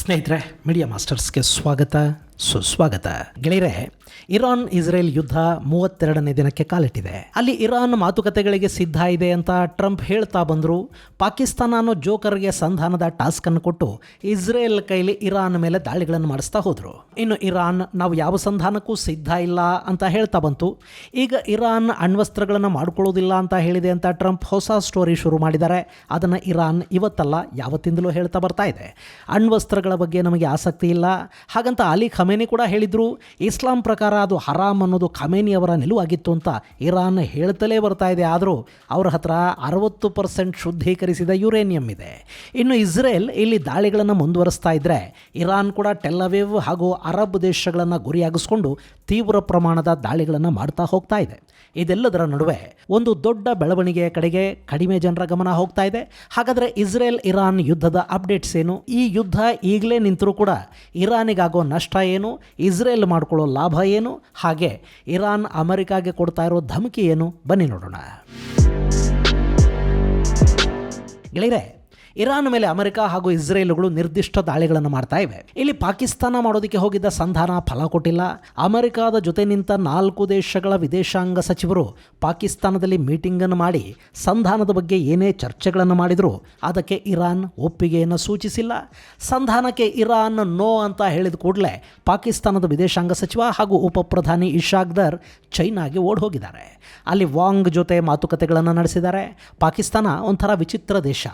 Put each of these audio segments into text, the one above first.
ಸ್ನೇಹಿತರೆ, ಮೀಡಿಯಾ ಮಾಸ್ಟರ್ಸ್ಗೆ ಸ್ವಾಗತ ಸುಸ್ವಾಗತ. ಗೆಳೆಯರೆ, ಇರಾನ್ ಇಸ್ರೇಲ್ ಯುದ್ಧ 32ನೇ ದಿನಕ್ಕೆ ಕಾಲಿಟ್ಟಿದೆ. ಅಲ್ಲಿ ಇರಾನ್ ಮಾತುಕತೆಗಳಿಗೆ ಸಿದ್ಧ ಇದೆ ಅಂತ ಟ್ರಂಪ್ ಹೇಳ್ತಾ ಬಂದರು. ಪಾಕಿಸ್ತಾನ ಅನ್ನೋ ಜೋಕರ್ಗೆ ಸಂಧಾನದ ಟಾಸ್ಕ್ ಅನ್ನು ಕೊಟ್ಟು ಇಸ್ರೇಲ್ ಕೈಲಿ ಇರಾನ್ ಮೇಲೆ ದಾಳಿಗಳನ್ನು ಮಾಡಿಸ್ತಾ ಹೋದರು. ಇನ್ನು ಇರಾನ್ ನಾವು ಯಾವ ಸಂಧಾನಕ್ಕೂ ಸಿದ್ಧ ಇಲ್ಲ ಅಂತ ಹೇಳ್ತಾ ಬಂತು. ಈಗ ಇರಾನ್ ಅಣ್ವಸ್ತ್ರಗಳನ್ನು ಮಾಡ್ಕೊಳ್ಳೋದಿಲ್ಲ ಅಂತ ಹೇಳಿದೆ ಅಂತ ಟ್ರಂಪ್ ಹೊಸ ಸ್ಟೋರಿ ಶುರು ಮಾಡಿದ್ದಾರೆ. ಅದನ್ನು ಇರಾನ್ ಇವತ್ತಲ್ಲ ಯಾವತ್ತಿಂದಲೂ ಹೇಳ್ತಾ ಬರ್ತಾ ಇದೆ. ಅಣ್ವಸ್ತ್ರಗಳ ಬಗ್ಗೆ ನಮಗೆ ಆಸಕ್ತಿ ಇಲ್ಲ, ಹಾಗಂತ ಅಲಿ ಖಮೇನಿ ಕೂಡ ಹೇಳಿದರು. ಇಸ್ಲಾಂ ಪ್ರಕಾರ ಅದು ಹರಾಮ್ ಅನ್ನೋದು ಖಮೇನಿ ಅವರ ನಿಲುವಾಗಿತ್ತು ಅಂತ ಇರಾನ್ ಹೇಳ್ತಲೇ ಬರ್ತಾ ಇದೆ. ಆದರೂ ಅವರ ಹತ್ರ 60% ಶುದ್ಧೀಕರಿಸಿದ ಯುರೇನಿಯಂ ಇದೆ. ಇನ್ನು ಇಸ್ರೇಲ್ ಇಲ್ಲಿ ದಾಳಿಗಳನ್ನು ಮುಂದುವರಿಸ್ತಾ ಇದ್ದರೆ ಇರಾನ್ ಕೂಡ ಟೆಲ್ ಅವೀವ್ ಹಾಗೂ ಅರಬ್ ದೇಶಗಳನ್ನು ಗುರಿಯಾಗಿಸ್ಕೊಂಡು ತೀವ್ರ ಪ್ರಮಾಣದ ದಾಳಿಗಳನ್ನು ಮಾಡ್ತಾ ಹೋಗ್ತಾ ಇದೆ. ಇದೆಲ್ಲದರ ನಡುವೆ ಒಂದು ದೊಡ್ಡ ಬೆಳವಣಿಗೆಯ ಕಡೆಗೆ ಕಡಿಮೆ ಜನರ ಗಮನ ಹೋಗ್ತಾ ಇದೆ. ಹಾಗಾದರೆ ಇಸ್ರೇಲ್ ಇರಾನ್ ಯುದ್ಧದ ಅಪ್ಡೇಟ್ಸ್ ಏನು? ಈ ಯುದ್ಧ ಈಗಲೇ ನಿಂತರೂ ಕೂಡ ಇರಾನಿಗಾಗೋ ನಷ್ಟ ಏನು? ಇಸ್ರೇಲ್ ಮಾಡ್ಕೊಳ್ಳೋ ಲಾಭ ಏನು? ಹಾಗೆ ಇರಾನ್ ಅಮೆರಿಕಾಗೆ ಕೊಡ್ತಾ ಇರೋ ಧಮಕಿ ಏನು? ಬನ್ನಿ ನೋಡೋಣ. ಗೆಳೆಯರೆ, ಇರಾನ್ ಮೇಲೆ ಅಮೆರಿಕ ಹಾಗೂ ಇಸ್ರೇಲ್ಗಳು ನಿರ್ದಿಷ್ಟ ದಾಳಿಗಳನ್ನು ಮಾಡ್ತಾ ಇವೆ. ಇಲ್ಲಿ ಪಾಕಿಸ್ತಾನ ಮಾಡೋದಕ್ಕೆ ಹೋಗಿದ್ದ ಸಂಧಾನ ಫಲ ಕೊಟ್ಟಿಲ್ಲ. ಅಮೆರಿಕದ ಜೊತೆ ನಿಂತ 4 ದೇಶಗಳ ವಿದೇಶಾಂಗ ಸಚಿವರು ಪಾಕಿಸ್ತಾನದಲ್ಲಿ ಮೀಟಿಂಗನ್ನು ಮಾಡಿ ಸಂಧಾನದ ಬಗ್ಗೆ ಏನೇ ಚರ್ಚೆಗಳನ್ನು ಮಾಡಿದರೂ ಅದಕ್ಕೆ ಇರಾನ್ ಒಪ್ಪಿಗೆಯನ್ನು ಸೂಚಿಸಿಲ್ಲ. ಸಂಧಾನಕ್ಕೆ ಇರಾನ್ ನೋ ಅಂತ ಹೇಳಿದ ಕೂಡಲೇ ಪಾಕಿಸ್ತಾನದ ವಿದೇಶಾಂಗ ಸಚಿವ ಹಾಗೂ ಉಪ ಪ್ರಧಾನಿ ಇಶಾಕ್ದರ್ ಚೈನಾಗೆ ಓಡ್ ಹೋಗಿದ್ದಾರೆ. ಅಲ್ಲಿ ವಾಂಗ್ ಜೊತೆ ಮಾತುಕತೆಗಳನ್ನು ನಡೆಸಿದ್ದಾರೆ. ಪಾಕಿಸ್ತಾನ ಒಂಥರ ವಿಚಿತ್ರ ದೇಶ.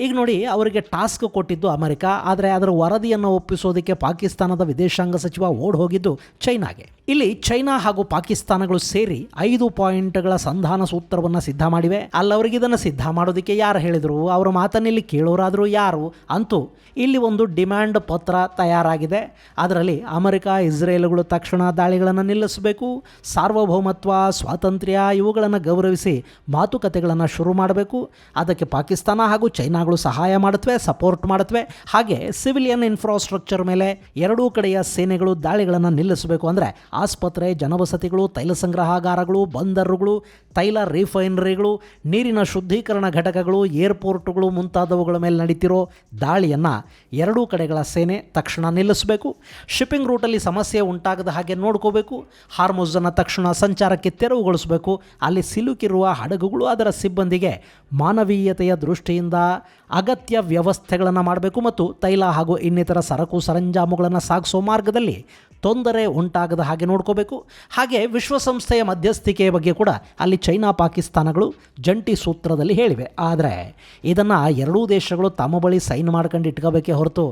ಈಗ ನೋಡಿ, ಅವರಿಗೆ ಟಾಸ್ಕ್ ಕೊಟ್ಟಿದ್ದು ಅಮೆರಿಕ, ಆದರೆ ಅದರ ವರದಿಯನ್ನು ಒಪ್ಪಿಸೋದಕ್ಕೆ ಪಾಕಿಸ್ತಾನದ ವಿದೇಶಾಂಗ ಸಚಿವ ಓಡ್ ಹೋಗಿದ್ದು ಚೈನಾಗೆ. ಇಲ್ಲಿ ಚೈನಾ ಹಾಗೂ ಪಾಕಿಸ್ತಾನಗಳು ಸೇರಿ 5 ಪಾಯಿಂಟ್ಗಳ ಸಂಧಾನ ಸೂತ್ರವನ್ನು ಸಿದ್ಧ ಮಾಡಿವೆ. ಅಲ್ಲವರಿಗೆ ಇದನ್ನು ಸಿದ್ಧ ಮಾಡೋದಕ್ಕೆ ಯಾರು ಹೇಳಿದರು? ಅವರ ಮಾತನ್ನಿಲ್ಲಿ ಕೇಳೋರಾದರೂ ಯಾರು? ಅಂತೂ ಇಲ್ಲಿ ಒಂದು ಡಿಮ್ಯಾಂಡ್ ಪತ್ರ ತಯಾರಾಗಿದೆ. ಅದರಲ್ಲಿ ಅಮೆರಿಕ ಇಸ್ರೇಲ್ಗಳು ತಕ್ಷಣ ದಾಳಿಗಳನ್ನು ನಿಲ್ಲಿಸಬೇಕು, ಸಾರ್ವಭೌಮತ್ವ, ಸ್ವಾತಂತ್ರ್ಯ ಇವುಗಳನ್ನು ಗೌರವಿಸಿ ಮಾತುಕತೆಗಳನ್ನು ಶುರು ಮಾಡಬೇಕು. ಅದಕ್ಕೆ ಪಾಕಿಸ್ತಾನ ಹಾಗೂ ಚೈನಾಗಳು ಸಹಾಯ ಮಾಡುತ್ತವೆ, ಸಪೋರ್ಟ್ ಮಾಡುತ್ತವೆ. ಹಾಗೆ ಸಿವಿಲಿಯನ್ ಇನ್ಫ್ರಾಸ್ಟ್ರಕ್ಚರ್ ಮೇಲೆ ಎರಡೂ ಕಡೆಯ ಸೇನೆಗಳು ದಾಳಿಗಳನ್ನು ನಿಲ್ಲಿಸಬೇಕು. ಅಂದರೆ ಆಸ್ಪತ್ರೆ, ಜನವಸತಿಗಳು, ತೈಲ ಸಂಗ್ರಹಾಗಾರಗಳು, ಬಂದರುಗಳು, ತೈಲ ರಿಫೈನರಿಗಳು, ನೀರಿನ ಶುದ್ಧೀಕರಣ ಘಟಕಗಳು, ಏರ್ಪೋರ್ಟ್ಗಳು ಮುಂತಾದವುಗಳ ಮೇಲೆ ನಡೀತಿರೋ ದಾಳಿಯನ್ನು ಎರಡೂ ಕಡೆಗಳ ಸೇನೆ ತಕ್ಷಣ ನಿಲ್ಲಿಸಬೇಕು. ಶಿಪ್ಪಿಂಗ್ ರೂಟಲ್ಲಿ ಸಮಸ್ಯೆ ಉಂಟಾಗದ ಹಾಗೆ ನೋಡ್ಕೋಬೇಕು. ಹಾರ್ಮುಜನ್ನು ತಕ್ಷಣ ಸಂಚಾರಕ್ಕೆ ತೆರವುಗೊಳಿಸಬೇಕು. ಅಲ್ಲಿ ಸಿಲುಕಿರುವ ಹಡಗುಗಳು ಅದರ ಸಿಬ್ಬಂದಿಗೆ ಮಾನವೀಯತೆಯ ದೃಷ್ಟಿಯಿಂದ ಅಗತ್ಯ ವ್ಯವಸ್ಥೆಗಳನ್ನು ಮಾಡಬೇಕು ಮತ್ತು ತೈಲ ಹಾಗೂ ಇನ್ನಿತರ ಸರಕು ಸರಂಜಾಮುಗಳನ್ನು ಸಾಗಿಸೋ ಮಾರ್ಗದಲ್ಲಿ ತೊಂದರೆ ಉಂಟಾಗದ ಹಾಗೆ ನೋಡ್ಕೋಬೇಕು. ಹಾಗೆ ವಿಶ್ವಸಂಸ್ಥೆಯ ಮಧ್ಯಸ್ಥಿಕೆಯ ಬಗ್ಗೆ ಕೂಡ ಅಲ್ಲಿ ಚೈನಾ ಪಾಕಿಸ್ತಾನಗಳು ಜಂಟಿ ಸೂತ್ರದಲ್ಲಿ ಹೇಳಿವೆ. ಆದರೆ ಇದನ್ನು ಎರಡೂ ದೇಶಗಳು ತಮ್ಮ ಬಳಿ ಸೈನ್ ಮಾಡ್ಕೊಂಡು ಇಟ್ಕೋಬೇಕೇ ಹೊರತು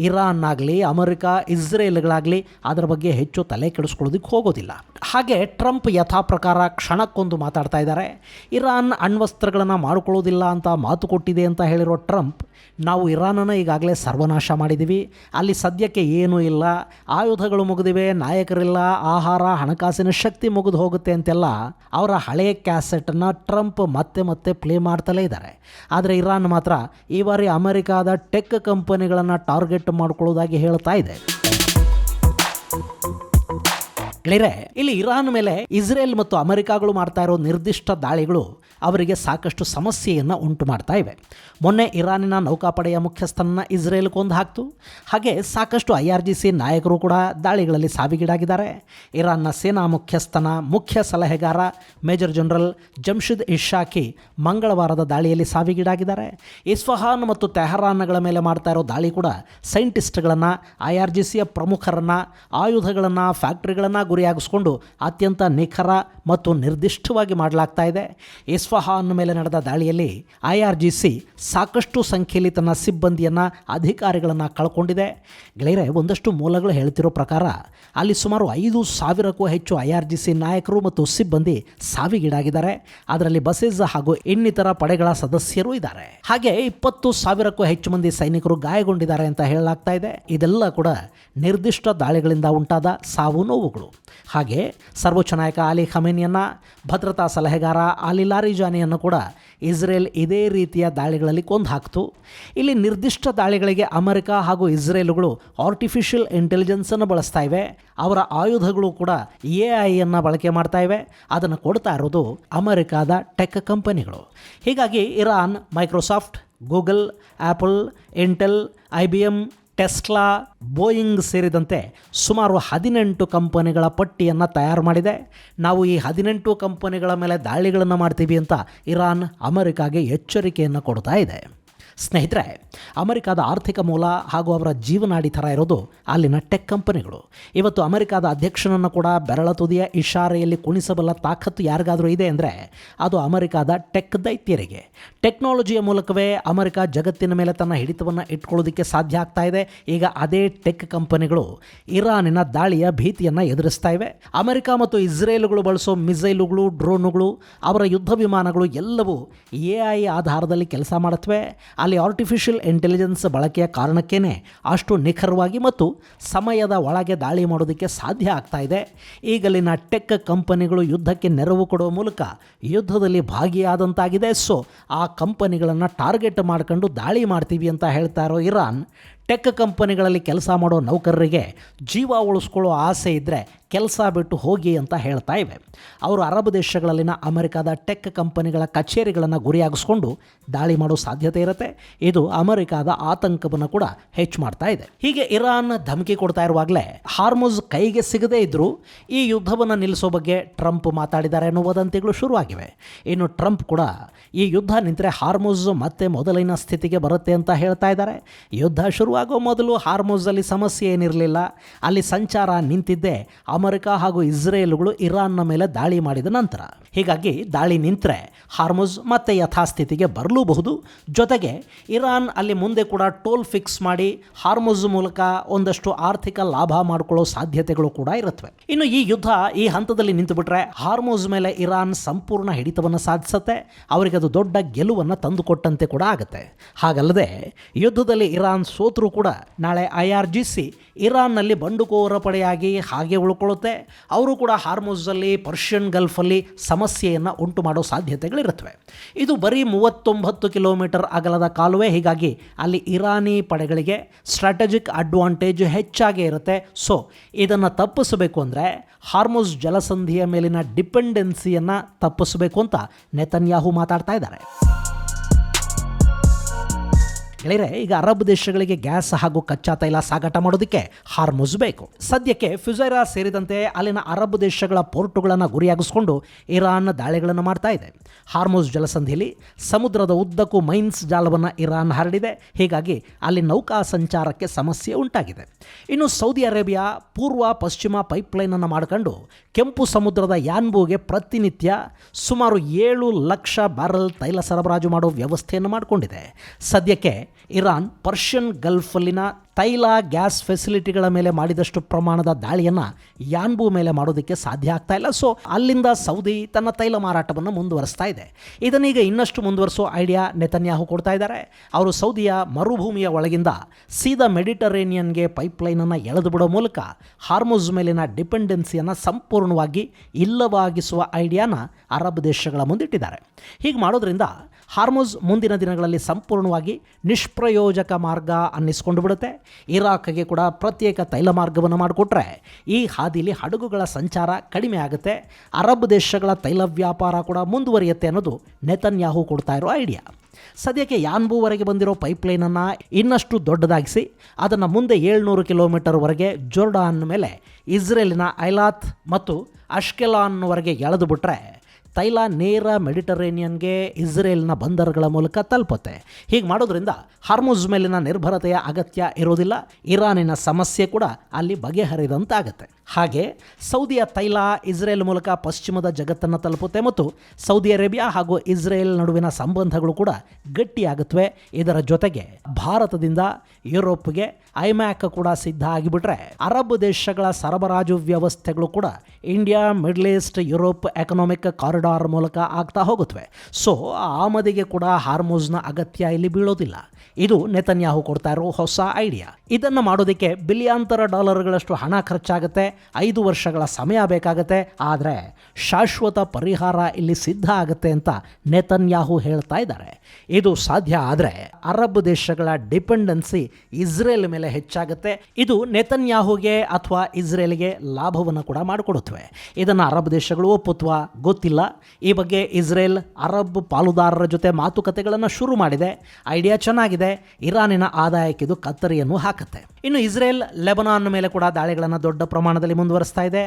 ಇರಾನ್ ಆಗಲಿ ಅಮೆರಿಕ ಇಸ್ರೇಲ್ಗಳಾಗಲಿ ಅದರ ಬಗ್ಗೆ ಹೆಚ್ಚು ತಲೆ ಕೆಡಿಸ್ಕೊಳ್ಳೋದಕ್ಕೆ ಹೋಗೋದಿಲ್ಲ. ಹಾಗೆ ಟ್ರಂಪ್ ಯಥಾ ಪ್ರಕಾರ ಕ್ಷಣಕ್ಕೊಂದು ಮಾತಾಡ್ತಾ ಇದ್ದಾರೆ. ಇರಾನ್ ಅಣ್ವಸ್ತ್ರಗಳನ್ನು ಮಾಡಿಕೊಳ್ಳೋದಿಲ್ಲ ಅಂತ ಮಾತು ಕೊಟ್ಟಿದೆ ಅಂತ ಹೇಳಿರೋ ಟ್ರಂಪ್, ನಾವು ಇರಾನನ್ನು ಈಗಾಗಲೇ ಸರ್ವನಾಶ ಮಾಡಿದ್ದೀವಿ, ಅಲ್ಲಿ ಸದ್ಯಕ್ಕೆ ಏನೂ ಇಲ್ಲ, ಆಯುಧಗಳು ಮುಗಿದಿವೆ, ನಾಯಕರಿಲ್ಲ, ಆಹಾರ ಹಣಕಾಸಿನ ಶಕ್ತಿ ಮುಗಿದು ಹೋಗುತ್ತೆ ಅಂತೆಲ್ಲ ಅವರ ಹಳೆಯ ಕ್ಯಾಸೆಟನ್ನು ಟ್ರಂಪ್ ಮತ್ತೆ ಮತ್ತೆ ಪ್ಲೇ ಮಾಡ್ತಲೇ ಇದ್ದಾರೆ. ಆದರೆ ಇರಾನ್ ಮಾತ್ರ ಈ ಬಾರಿ ಅಮೆರಿಕಾದ ಟೆಕ್ ಕಂಪನಿಗಳನ್ನು ಟಾರ್ಗೆಟ್ ಮಾಡ್ಕೊಳ್ಳೋದಾಗಿ ಹೇಳ್ತಾ ಇದೆ. ಗೆಳೆಯರೆ, ಇಲ್ಲಿ ಇರಾನ್ ಮೇಲೆ ಇಸ್ರೇಲ್ ಮತ್ತು ಅಮೆರಿಕಾಗಳು ಮಾಡ್ತಾ ಇರೋ ನಿರ್ದಿಷ್ಟ ದಾಳಿಗಳು ಅವರಿಗೆ ಸಾಕಷ್ಟು ಸಮಸ್ಯೆಯನ್ನು ಉಂಟು ಮಾಡ್ತಾ ಇವೆ. ಮೊನ್ನೆ ಇರಾನಿನ ನೌಕಾಪಡೆಯ ಮುಖ್ಯಸ್ಥನನ್ನು ಇಸ್ರೇಲ್ ಕೊಂದು ಹಾಕ್ತು. ಹಾಗೆ ಸಾಕಷ್ಟು IRGC ನಾಯಕರು ಕೂಡ ದಾಳಿಗಳಲ್ಲಿ ಸಾವಿಗೀಡಾಗಿದ್ದಾರೆ. ಇರಾನ್ನ ಸೇನಾ ಮುಖ್ಯಸ್ಥನ ಮುಖ್ಯ ಸಲಹೆಗಾರ ಮೇಜರ್ ಜನರಲ್ ಜಮ್ಶಿದ್ ಇಶಾಕಿ ಮಂಗಳವಾರದ ದಾಳಿಯಲ್ಲಿ ಸಾವಿಗೀಡಾಗಿದ್ದಾರೆ. ಇಸ್ಫಹಾನ್ ಮತ್ತು ತೆಹರಾನ್ಗಳ ಮೇಲೆ ಮಾಡ್ತಾ ಇರೋ ದಾಳಿ ಕೂಡ ಸೈಂಟಿಸ್ಟ್ಗಳನ್ನು, IRGCಯ ಪ್ರಮುಖರನ್ನು, ಆಯುಧಗಳನ್ನು, ಫ್ಯಾಕ್ಟ್ರಿಗಳನ್ನು ಗುರಿಯಾಗಿಸ್ಕೊಂಡು ಅತ್ಯಂತ ನಿಖರ ಮತ್ತು ನಿರ್ದಿಷ್ಟವಾಗಿ ಮಾಡಲಾಗ್ತಾ ಇದೆ. ಇಸ್ಫಹಾನ್ ಮೇಲೆ ನಡೆದ ದಾಳಿಯಲ್ಲಿ IRGC ಸಾಕಷ್ಟು ಸಂಖ್ಯೆಯಲ್ಲಿ ತನ್ನ ಸಿಬ್ಬಂದಿಯನ್ನು, ಅಧಿಕಾರಿಗಳನ್ನು ಕಳ್ಕೊಂಡಿದೆ. ಗೆಳೆಯರೆ, ಒಂದಷ್ಟು ಮೂಲಗಳು ಹೇಳ್ತಿರೋ ಪ್ರಕಾರ ಅಲ್ಲಿ ಸುಮಾರು 5,000ಕ್ಕೂ ಹೆಚ್ಚು IRGC ನಾಯಕರು ಮತ್ತು ಸಿಬ್ಬಂದಿ ಸಾವಿಗೀಡಾಗಿದ್ದಾರೆ. ಅದರಲ್ಲಿ ಬಸೀಜ್ ಹಾಗೂ ಇನ್ನಿತರ ಪಡೆಗಳ ಸದಸ್ಯರು ಇದ್ದಾರೆ. ಹಾಗೆ 20,000ಕ್ಕೂ ಹೆಚ್ಚು ಮಂದಿ ಸೈನಿಕರು ಗಾಯಗೊಂಡಿದ್ದಾರೆ ಅಂತ ಹೇಳಲಾಗ್ತಾ ಇದೆ. ಇದೆಲ್ಲ ಕೂಡ ನಿರ್ದಿಷ್ಟ ದಾಳಿಗಳಿಂದ ಉಂಟಾದ ಸಾವು ನೋವುಗಳು. ಹಾಗೆ ಸರ್ವೋಚ್ಚ ನಾಯಕ ಅಲಿ ಖಮೇನಿಯನ್ನು, ಭದ್ರತಾ ಸಲಹೆಗಾರ ಅಲಿ ಲಾರಿಜಾನಿಯನ್ನು ಕೂಡ ಇಸ್ರೇಲ್ ಇದೇ ರೀತಿಯ ದಾಳಿಗಳಲ್ಲಿ ಕೊಂದು ಹಾಕ್ತು. ಇಲ್ಲಿ ನಿರ್ದಿಷ್ಟ ದಾಳಿಗಳಿಗೆ ಅಮೆರಿಕ ಹಾಗೂ ಇಸ್ರೇಲುಗಳು ಆರ್ಟಿಫಿಷಿಯಲ್ ಇಂಟೆಲಿಜೆನ್ಸನ್ನು ಬಳಸ್ತಾ ಇವೆ. ಅವರ ಆಯುಧಗಳು ಕೂಡ AI ಬಳಕೆ ಮಾಡ್ತಾ ಇವೆ. ಅದನ್ನು ಕೊಡ್ತಾ ಇರೋದು ಅಮೆರಿಕಾದ ಟೆಕ್ ಕಂಪನಿಗಳು. ಹೀಗಾಗಿ Iran, Microsoft, Google, apple, Intel, IBM, Tesla, Boeing ಸೇರಿದಂತೆ ಸುಮಾರು 18 ಕಂಪನಿಗಳ ಪಟ್ಟಿಯನ್ನು ತಯಾರು ಮಾಡಿದೆ. ನಾವು ಈ 18 ಕಂಪನಿಗಳ ಮೇಲೆ ದಾಳಿಗಳನ್ನು ಮಾಡ್ತೀವಿ ಅಂತ ಇರಾನ್ ಅಮೆರಿಕಾಗೆ ಎಚ್ಚರಿಕೆಯನ್ನು ಕೊಡ್ತಾ ಇದೆ. ಸ್ನೇಹಿತರೆ, ಅಮೆರಿಕಾದ ಆರ್ಥಿಕ ಮೂಲ ಹಾಗೂ ಅವರ ಜೀವನಾಡಿ ಥರ ಇರೋದು ಅಲ್ಲಿನ ಟೆಕ್ ಕಂಪನಿಗಳು. ಇವತ್ತು ಅಮೆರಿಕಾದ ಅಧ್ಯಕ್ಷನನ್ನು ಕೂಡ ಬೆರಳ ತುದಿಯ ಇಶಾರೆಯಲ್ಲಿ ಕುಣಿಸಬಲ್ಲ ತಾಕತ್ತು ಯಾರಿಗಾದರೂ ಇದೆ ಅಂದರೆ ಅದು ಅಮೆರಿಕಾದ ಟೆಕ್ ದೈತ್ಯರಿಗೆ. ಟೆಕ್ನಾಲಜಿಯ ಮೂಲಕವೇ ಅಮೆರಿಕ ಜಗತ್ತಿನ ಮೇಲೆ ತನ್ನ ಹಿಡಿತವನ್ನು ಇಟ್ಕೊಳ್ಳೋದಕ್ಕೆ ಸಾಧ್ಯ ಆಗ್ತಾ ಇದೆ. ಈಗ ಅದೇ ಟೆಕ್ ಕಂಪನಿಗಳು ಇರಾನಿನ ದಾಳಿಯ ಭೀತಿಯನ್ನು ಎದುರಿಸ್ತಾ ಇವೆ. ಅಮೆರಿಕ ಮತ್ತು ಇಸ್ರೇಲ್ಗಳು ಬಳಸೋ ಮಿಸೈಲುಗಳು, ಡ್ರೋನುಗಳು, ಅವರ ಯುದ್ಧ ವಿಮಾನಗಳು ಎಲ್ಲವೂ AI ಆಧಾರದಲ್ಲಿ ಕೆಲಸ ಮಾಡುತ್ತವೆ. ಅಲ್ಲಿ ಆರ್ಟಿಫಿಷಿಯಲ್ ಇಂಟೆಲಿಜೆನ್ಸ್ ಬಳಕೆಯ ಕಾರಣಕ್ಕೇ ಅಷ್ಟು ನಿಖರವಾಗಿ ಮತ್ತು ಸಮಯದ ಒಳಗೆ ದಾಳಿ ಮಾಡೋದಕ್ಕೆ ಸಾಧ್ಯ ಆಗ್ತಾ ಇದೆ. ಈಗಲಿನ ಟೆಕ್ ಕಂಪನಿಗಳು ಯುದ್ಧಕ್ಕೆ ನೆರವು ಕೊಡುವ ಮೂಲಕ ಯುದ್ಧದಲ್ಲಿ ಭಾಗಿಯಾದಂತಾಗಿದೆ. ಸೊ ಆ ಕಂಪನಿಗಳನ್ನು ಟಾರ್ಗೆಟ್ ಮಾಡ್ಕೊಂಡು ದಾಳಿ ಮಾಡ್ತೀವಿ ಅಂತ ಹೇಳ್ತಾ ಇರೋ ಇರಾನ್ ಟೆಕ್ ಕಂಪನಿಗಳಲ್ಲಿ ಕೆಲಸ ಮಾಡೋ ನೌಕರರಿಗೆ ಜೀವ ಉಳಿಸ್ಕೊಳ್ಳೋ ಆಸೆ ಇದ್ದರೆ ಕೆಲಸ ಬಿಟ್ಟು ಹೋಗಿ ಅಂತ ಹೇಳ್ತಾ ಇವೆ. ಅವರು ಅರಬ್ ದೇಶಗಳಲ್ಲಿನ ಅಮೆರಿಕದ ಟೆಕ್ ಕಂಪನಿಗಳ ಕಚೇರಿಗಳನ್ನು ಗುರಿಯಾಗಿಸ್ಕೊಂಡು ದಾಳಿ ಮಾಡೋ ಸಾಧ್ಯತೆ ಇರುತ್ತೆ. ಇದು ಅಮೆರಿಕದ ಆತಂಕವನ್ನು ಕೂಡ ಹೆಚ್ಚು ಮಾಡ್ತಾ ಇದೆ. ಹೀಗೆ ಇರಾನ್ ಧಮಕಿ ಕೊಡ್ತಾ ಇರುವಾಗಲೇ ಹಾರ್ಮುಜ್ ಕೈಗೆ ಸಿಗದೇ ಇದ್ದರೂ ಈ ಯುದ್ಧವನ್ನು ನಿಲ್ಲಿಸೋ ಬಗ್ಗೆ ಟ್ರಂಪ್ ಮಾತಾಡಿದ್ದಾರೆ ಅನ್ನೋ ವದಂತಿಗಳು ಶುರುವಾಗಿವೆ. ಇನ್ನು ಟ್ರಂಪ್ ಕೂಡ ಈ ಯುದ್ಧ ನಿಂತರೆ ಹಾರ್ಮುಜ್ ಮತ್ತೆ ಮೊದಲಿನ ಸ್ಥಿತಿಗೆ ಬರುತ್ತೆ ಅಂತ ಹೇಳ್ತಾ ಇದ್ದಾರೆ. ಯುದ್ಧ ಶುರುವಾಗೋ ಮೊದಲು ಹಾರ್ಮುಜಲ್ಲಿ ಸಮಸ್ಯೆ ಏನಿರಲಿಲ್ಲ. ಅಲ್ಲಿ ಸಂಚಾರ ನಿಂತಿದ್ದೆ ಅಮೆರಿಕ ಹಾಗೂ ಇಸ್ರೇಲ್ಗಳು ಇರಾನ್ನ ಮೇಲೆ ದಾಳಿ ಮಾಡಿದ ನಂತರ. ಹೀಗಾಗಿ ದಾಳಿ ನಿಂತರೆ ಹಾರ್ಮುಜ್ ಮತ್ತೆ ಯಥಾಸ್ಥಿತಿಗೆ ಬರಲೂಬಹುದು. ಜೊತೆಗೆ ಇರಾನ್ ಅಲ್ಲಿ ಮುಂದೆ ಕೂಡ ಟೋಲ್ ಫಿಕ್ಸ್ ಮಾಡಿ ಹಾರ್ಮುಜ್ ಮೂಲಕ ಒಂದಷ್ಟು ಆರ್ಥಿಕ ಲಾಭ ಮಾಡಿಕೊಳ್ಳೋ ಸಾಧ್ಯತೆಗಳು ಕೂಡ ಇರುತ್ತವೆ. ಇನ್ನು ಈ ಯುದ್ಧ ಈ ಹಂತದಲ್ಲಿ ನಿಂತುಬಿಟ್ರೆ ಹಾರ್ಮುಜ್ ಮೇಲೆ ಇರಾನ್ ಸಂಪೂರ್ಣ ಹಿಡಿತವನ್ನು ಸಾಧಿಸುತ್ತೆ. ಅವರಿಗೆ ಅದು ದೊಡ್ಡ ಗೆಲುವನ್ನು ತಂದುಕೊಟ್ಟಂತೆ ಕೂಡ ಆಗುತ್ತೆ. ಹಾಗಲ್ಲದೆ ಯುದ್ಧದಲ್ಲಿ ಇರಾನ್ ಸೋತರೂ ಕೂಡ ನಾಳೆ IRGC ಇರಾನ್ನಲ್ಲಿ ಬಂಡುಕೋರ ಪಡೆಯಾಗಿ ಹಾಗೆ ಉಳ್ಕೊಳ್ಳುತ್ತೆ. ಅವರು ಕೂಡ ಹಾರ್ಮುಜಲ್ಲಿ, ಪರ್ಷಿಯನ್ ಗಲ್ಫಲ್ಲಿ ಸಮಸ್ಯೆಯನ್ನು ಉಂಟು ಮಾಡೋ ಸಾಧ್ಯತೆಗಳಿರುತ್ತವೆ. ಇದು ಬರೀ 39 ಕಿಲೋಮೀಟರ್ ಅಗಲದ ಕಾಲುವೆ. ಹೀಗಾಗಿ ಅಲ್ಲಿ ಇರಾನಿ ಪಡೆಗಳಿಗೆ ಸ್ಟ್ರಾಟಜಿಕ್ ಅಡ್ವಾಂಟೇಜ್ ಹೆಚ್ಚಾಗೇ ಇರುತ್ತೆ. ಸೊ ಇದನ್ನು ತಪ್ಪಿಸಬೇಕು ಅಂದರೆ ಹಾರ್ಮುಜ್ ಜಲಸಂಧಿಯ ಮೇಲಿನ ಡಿಪೆಂಡೆನ್ಸಿಯನ್ನು ತಪ್ಪಿಸಬೇಕು ಅಂತ ನೆತನ್ಯಾಹು ಮಾತಾಡ್ತಾ ಇದ್ದಾರೆ. ಗೆಳೆಯರೆ, ಈಗ ಅರಬ್ ದೇಶಗಳಿಗೆ ಗ್ಯಾಸ್ ಹಾಗೂ ಕಚ್ಚಾ ತೈಲ ಸಾಗಾಟ ಮಾಡೋದಕ್ಕೆ ಹಾರ್ಮುಜ್ ಬೇಕು. ಸದ್ಯಕ್ಕೆ ಫುಜೈರಾ ಸೇರಿದಂತೆ ಅಲ್ಲಿನ ಅರಬ್ ದೇಶಗಳ ಪೋರ್ಟುಗಳನ್ನು ಗುರಿಯಾಗಿಸ್ಕೊಂಡು ಇರಾನ್ ದಾಳಿಗಳನ್ನು ಮಾಡ್ತಾ ಇದೆ. ಹಾರ್ಮುಜ್ ಜಲಸಂಧಿಯಲ್ಲಿ ಸಮುದ್ರದ ಉದ್ದಕ್ಕೂ ಮೈನ್ಸ್ ಜಾಲವನ್ನು ಇರಾನ್ ಹರಡಿದೆ. ಹೀಗಾಗಿ ಅಲ್ಲಿ ನೌಕಾ ಸಂಚಾರಕ್ಕೆ ಸಮಸ್ಯೆ ಉಂಟಾಗಿದೆ. ಇನ್ನು ಸೌದಿ ಅರೇಬಿಯಾ ಪೂರ್ವ ಪಶ್ಚಿಮ ಪೈಪ್ಲೈನನ್ನು ಮಾಡಿಕೊಂಡು ಕೆಂಪು ಸಮುದ್ರದ ಯಾನ್ಬೂಗೆ ಪ್ರತಿನಿತ್ಯ ಸುಮಾರು 7 ಲಕ್ಷ ಬ್ಯಾರಲ್ ತೈಲ ಸರಬರಾಜು ಮಾಡೋ ವ್ಯವಸ್ಥೆಯನ್ನು ಮಾಡಿಕೊಂಡಿದೆ. ಸದ್ಯಕ್ಕೆ ಇರಾನ್ ಪರ್ಷಿಯನ್ ಗಲ್ಫಲ್ಲಿನ ತೈಲ ಗ್ಯಾಸ್ ಫೆಸಿಲಿಟಿಗಳ ಮೇಲೆ ಮಾಡಿದಷ್ಟು ಪ್ರಮಾಣದ ದಾಳಿಯನ್ನು ಯಾನ್ಬೂ ಮೇಲೆ ಮಾಡೋದಕ್ಕೆ ಸಾಧ್ಯ ಆಗ್ತಾ ಇಲ್ಲ. ಸೊ ಅಲ್ಲಿಂದ ಸೌದಿ ತನ್ನ ತೈಲ ಮಾರಾಟವನ್ನು ಮುಂದುವರಿಸ್ತಾ ಇದೆ. ಇದನ್ನೀಗ ಇನ್ನಷ್ಟು ಮುಂದುವರಿಸೋ ಐಡಿಯಾ ನೆತನ್ಯಾಹು ಕೊಡ್ತಾ ಇದ್ದಾರೆ. ಅವರು ಸೌದಿಯ ಮರುಭೂಮಿಯ ಒಳಗಿಂದ ಸೀದಾ ಮೆಡಿಟರೇನಿಯನ್ಗೆ ಪೈಪ್ಲೈನನ್ನು ಎಳೆದು ಬಿಡೋ ಮೂಲಕ ಹಾರ್ಮುಜ್ ಮೇಲಿನ ಡಿಪೆಂಡೆನ್ಸಿಯನ್ನು ಸಂಪೂರ್ಣವಾಗಿ ಇಲ್ಲವಾಗಿಸುವ ಐಡಿಯಾನ ಅರಬ್ ದೇಶಗಳ ಮುಂದಿಟ್ಟಿದ್ದಾರೆ. ಹೀಗೆ ಮಾಡೋದ್ರಿಂದ ಹಾರ್ಮುಜ್ ಮುಂದಿನ ದಿನಗಳಲ್ಲಿ ಸಂಪೂರ್ಣವಾಗಿ ನಿಷ್ಪ್ರಯೋಜಕ ಮಾರ್ಗ ಅನ್ನಿಸ್ಕೊಂಡು ಬಿಡುತ್ತೆ. ಇರಾಕ್ಗೆ ಕೂಡ ಪ್ರತ್ಯೇಕ ತೈಲ ಮಾರ್ಗವನ್ನು ಮಾಡಿಕೊಟ್ರೆ ಈ ಹಾದಿಲಿ ಹಡಗುಗಳ ಸಂಚಾರ ಕಡಿಮೆ ಆಗುತ್ತೆ. ಅರಬ್ ದೇಶಗಳ ತೈಲ ವ್ಯಾಪಾರ ಕೂಡ ಮುಂದುವರಿಯುತ್ತೆ ಅನ್ನೋದು ನೆತನ್ಯಾಹು ಕೊಡ್ತಾ ಇರೋ ಐಡಿಯಾ. ಸದ್ಯಕ್ಕೆ ಯಾನ್ಬೂವರೆಗೆ ಬಂದಿರೋ ಪೈಪ್ಲೈನನ್ನು ಇನ್ನಷ್ಟು ದೊಡ್ಡದಾಗಿಸಿ ಅದನ್ನು ಮುಂದೆ 700 ಕಿಲೋಮೀಟರ್ವರೆಗೆ ಜೋರ್ಡಾನ್ ಮೇಲೆ ಇಸ್ರೇಲಿನ ಐಲಾತ್ ಮತ್ತು ಅಷ್ಕೆಲಾನ್ವರೆಗೆ ಎಳೆದು ಬಿಟ್ರೆ ತೈಲ ನೇರ ಮೆಡಿಟರೇನಿಯನ್ಗೆ ಇಸ್ರೇಲ್ನ ಬಂದರುಗಳ ಮೂಲಕ ತಲುಪುತ್ತೆ. ಹೀಗೆ ಮಾಡೋದ್ರಿಂದ ಹಾರ್ಮುಜ್ ಮೇಲಿನ ನಿರ್ಭರತೆಯ ಅಗತ್ಯ ಇರೋದಿಲ್ಲ. ಇರಾನಿನ ಸಮಸ್ಯೆ ಕೂಡ ಅಲ್ಲಿ ಬಗೆಹರಿದಂತಾಗುತ್ತೆ. ಹಾಗೆ ಸೌದಿಯ ತೈಲ ಇಸ್ರೇಲ್ ಮೂಲಕ ಪಶ್ಚಿಮದ ಜಗತ್ತನ್ನು ತಲುಪುತ್ತೆ ಮತ್ತು ಸೌದಿ ಅರೇಬಿಯಾ ಹಾಗೂ ಇಸ್ರೇಲ್ ನಡುವಿನ ಸಂಬಂಧಗಳು ಕೂಡ ಗಟ್ಟಿಯಾಗುತ್ತವೆ. ಇದರ ಜೊತೆಗೆ ಭಾರತದಿಂದ ಯುರೋಪ್ಗೆ ಐಮ್ಯಾಕ್ ಕೂಡ ಸಿದ್ಧ ಆಗಿಬಿಟ್ರೆ ಅರಬ್ ದೇಶಗಳ ಸರಬರಾಜು ವ್ಯವಸ್ಥೆಗಳು ಕೂಡ India, middle East, Europe economic corridor ಮೂಲಕ ಆಗ್ತಾ ಹೋಗುತ್ತವೆ. ಸೊ ಆಮದಿಗೆ ಕೂಡ ಹಾರ್ಮುಜ್ನ ಅಗತ್ಯ ಇಲ್ಲಿ ಬೀಳೋದಿಲ್ಲ. ಇದು ನೆತನ್ಯಾಹು ಕೊಡ್ತಾ ಇರೋ ಹೊಸ ಐಡಿಯಾ. ಇದನ್ನು ಮಾಡೋದಕ್ಕೆ $1 ಬಿಲಿಯನ್ ಹಣ ಖರ್ಚಾಗುತ್ತೆ. 5 ವರ್ಷಗಳ ಸಮಯ ಬೇಕಾಗತ್ತೆ, ಆದರೆ ಶಾಶ್ವತ ಪರಿಹಾರ ಇಲ್ಲಿ ಸಿದ್ಧ ಆಗುತ್ತೆ ಅಂತ ನೆತನ್ಯಾಹು ಹೇಳ್ತಾ ಇದ್ದಾರೆ. ಇದು ಸಾಧ್ಯ ಆದರೆ ಅರಬ್ ದೇಶಗಳ ಡಿಪೆಂಡೆನ್ಸಿ ಇಸ್ರೇಲ್ ಮೇಲೆ ಹೆಚ್ಚಾಗುತ್ತೆ. ಇದು ನೆತನ್ಯಾಹುಗೆ ಅಥವಾ ಇಸ್ರೇಲ್ಗೆ ಲಾಭವನ್ನು ಕೂಡ ಮಾಡಿಕೊಡುತ್ತವೆ. ಇದನ್ನು ಅರಬ್ ದೇಶಗಳು ಒಪ್ಪುತ್ವಾ ಗೊತ್ತಿಲ್ಲ. ಈ ಬಗ್ಗೆ ಇಸ್ರೇಲ್ ಅರಬ್ ಪಾಲುದಾರರ ಜೊತೆ ಮಾತುಕತೆಗಳನ್ನು ಶುರು ಮಾಡಿದೆ. ಐಡಿಯಾ ಚೆನ್ನಾಗಿದೆ. ಇರಾನಿನ ಆದಾಯಕ್ಕೆ ಇದು ಕತ್ತರಿಯನ್ನು ಹಾಕುತ್ತೆ. ಇನ್ನು ಇಸ್ರೇಲ್ ಲೆಬನಾನ್ ಮೇಲೆ ಕೂಡ ದಾಳಿಗಳನ್ನು ದೊಡ್ಡ ಪ್ರಮಾಣದಲ್ಲಿ ಮುಂದುವರಿಸ್ತಾ ಇದೆ.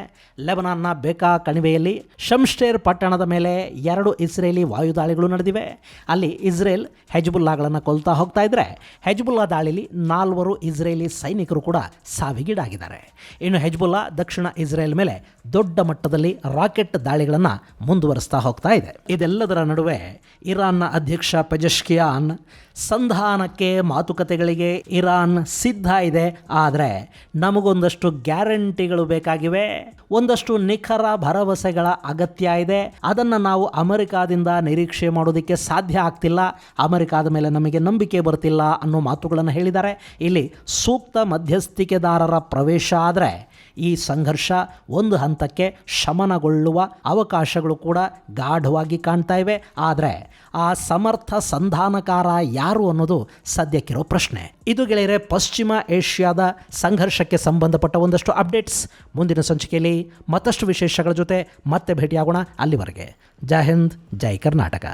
ಲೆಬನಾನ್ನ ಬೇಕಾ ಕಣಿವೆಯಲ್ಲಿ ಶಮ್ಸ್ಟೇರ್ ಪಟ್ಟಣದ ಮೇಲೆ 2 ಇಸ್ರೇಲಿ ವಾಯುದಾಳಿಗಳು ನಡೆದಿವೆ. ಅಲ್ಲಿ ಇಸ್ರೇಲ್ ಹೆಜ್ಬುಲ್ಲಾಗಳನ್ನು ಕೊಲ್ತಾ ಹೋಗ್ತಾ ಇದ್ರೆ, ಹೆಜ್ಬುಲ್ಲಾ ದಾಳಿಲಿ 4 ಇಸ್ರೇಲಿ ಸೈನಿಕರು ಕೂಡ ಸಾವಿಗೀಡಾಗಿದ್ದಾರೆ. ಇನ್ನು ಹೆಜ್ಬುಲ್ಲಾ ದಕ್ಷಿಣ ಇಸ್ರೇಲ್ ಮೇಲೆ ದೊಡ್ಡ ಮಟ್ಟದಲ್ಲಿ ರಾಕೆಟ್ ದಾಳಿಗಳನ್ನು ಮುಂದುವರಿಸ್ತಾ ಹೋಗ್ತಾ ಇದೆ. ಇದೆಲ್ಲದರ ನಡುವೆ ಇರಾನ್ನ ಅಧ್ಯಕ್ಷ ಪೆಜೆಶ್ಕಿಯಾನ್ ಸಂಧಾನಕ್ಕೆ ಮಾತುಕತೆಗಳಿಗೆ ಇರಾನ್ ಸಿದ್ಧ ಇದೆ, ಆದರೆ ನಮಗೊಂದಷ್ಟು ಗ್ಯಾರಂಟಿಗಳು ಬೇಕಾಗಿವೆ, ಒಂದಷ್ಟು ನಿಖರ ಭರವಸೆಗಳ ಅಗತ್ಯ ಇದೆ. ಅದನ್ನು ನಾವು ಅಮೆರಿಕಾದಿಂದ ನಿರೀಕ್ಷೆ ಮಾಡೋದಕ್ಕೆ ಸಾಧ್ಯ ಆಗ್ತಿಲ್ಲ, ಅಮೆರಿಕಾದ ಮೇಲೆ ನಮಗೆ ನಂಬಿಕೆ ಬರ್ತಿಲ್ಲ ಅನ್ನೋ ಮಾತುಗಳನ್ನು ಹೇಳಿದ್ದಾರೆ. ಇಲ್ಲಿ ಸೂಕ್ತ ಮಧ್ಯಸ್ಥಿಕೆದಾರರ ಪ್ರವೇಶ ಆದರೆ ಈ ಸಂಘರ್ಷ ಒಂದು ಹಂತಕ್ಕೆ ಶಮನಗೊಳ್ಳುವ ಅವಕಾಶಗಳು ಕೂಡ ಗಾಢವಾಗಿ ಕಾಣ್ತಾ ಇವೆ. ಆದರೆ ಆ ಸಮರ್ಥ ಸಂಧಾನಕಾರ ಯಾರು ಅನ್ನೋದು ಸದ್ಯಕ್ಕಿರೋ ಪ್ರಶ್ನೆ. ಇದು ಗೆಳೆಯರೆ ಪಶ್ಚಿಮ ಏಷ್ಯಾದ ಸಂಘರ್ಷಕ್ಕೆ ಸಂಬಂಧಪಟ್ಟ ಒಂದಷ್ಟು ಅಪ್ಡೇಟ್ಸ್. ಮುಂದಿನ ಸಂಚಿಕೆಯಲ್ಲಿ ಮತ್ತಷ್ಟು ವಿಶೇಷಗಳ ಜೊತೆ ಮತ್ತೆ ಭೇಟಿಯಾಗೋಣ. ಅಲ್ಲಿವರೆಗೆ ಜೈ ಹಿಂದ್, ಜೈ ಕರ್ನಾಟಕ.